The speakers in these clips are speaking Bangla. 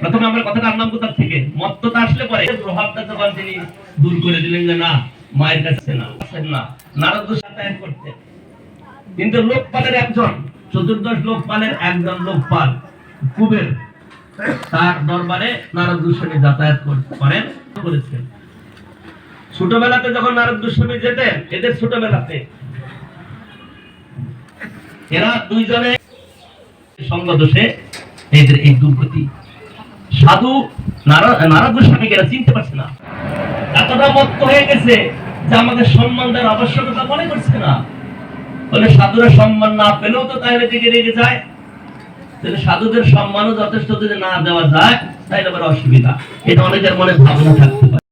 প্রথমে আমরা কথাটা আনলাম কোথা থেকে, মত্ততা আসলে পরে প্রভাবটা যখন তিনি দূর করে দিলেন যে না মায়ের কাছে না নারদ যাতায়াত করতে। কিন্তু লোকপালের একজন, চতুর্দশ লোকপালের একজন লোকপাল কুবের, তার দরবারে নারদ গোস্বামী যাতায়াত করেছেন। ছোটবেলাতে যখন নারদ গোস্বামী যেতেন, এদের ছোটবেলাতে এরা দুইজনে সঙ্গ দোষে এদের এই দুর্গতি। সাধু নারদ গোস্বামীকে এরা চিনতে পারছে না, এতটা মত্ত হয়ে গেছে যে আমাদের সম্মান দেওয়ার আবশ্যকতা মনে করছে না। বলে সাধুরা সম্মান না পেলেও তো তাহলে দিকে রেগে যায়, তাহলে সাধুদের সম্মানও যথেষ্ট যদি না দেওয়া যায় তাহলে আবার অসুবিধা। এটা অনেকের মনে ভাবনা থাকতে পারে।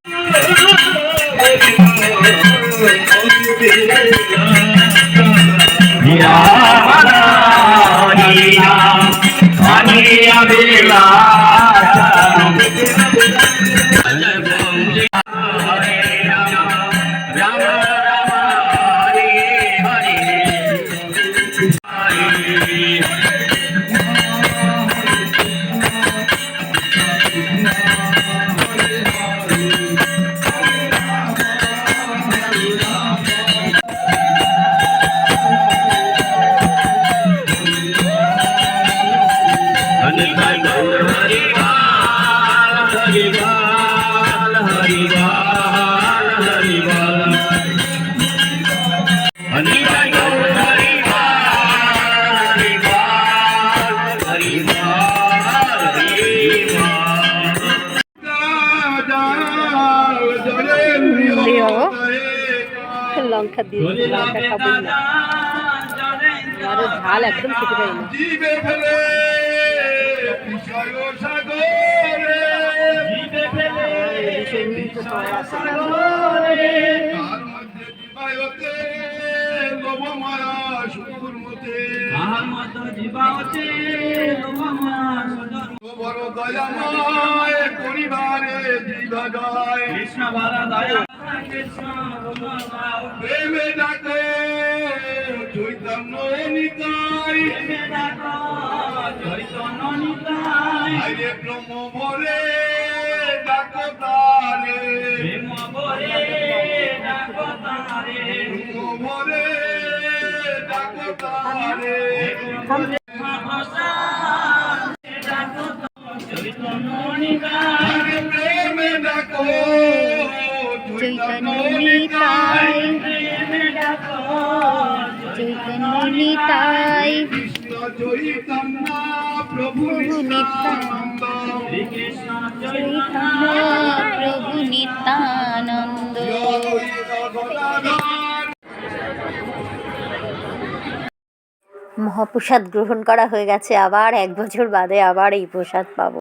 লঙ্কা দিয়ে লঙ্কা খাবো না, আরো ঝাল একদম খেতে পারি না। প্রেমে ডাকো চৈতন্য নিতাই, আরে ব্রহ্ম ভরে ডাকো তারে, ব্রহ্ম ভরে ডাকো তারে। প্রেমে ডাকো চৈতন্য নিতাই, চৈতন্য নিতাই, কৃষ্ণ চৈতন্য প্রভু নিত্যানন্দ, চৈতন্য প্রভু নিত্যানন্দ। মহাপ্রসাদ গ্রহণ করা হয়ে গেছে, আবার 1 বছর বাদে আবার এই প্রসাদ পাবো।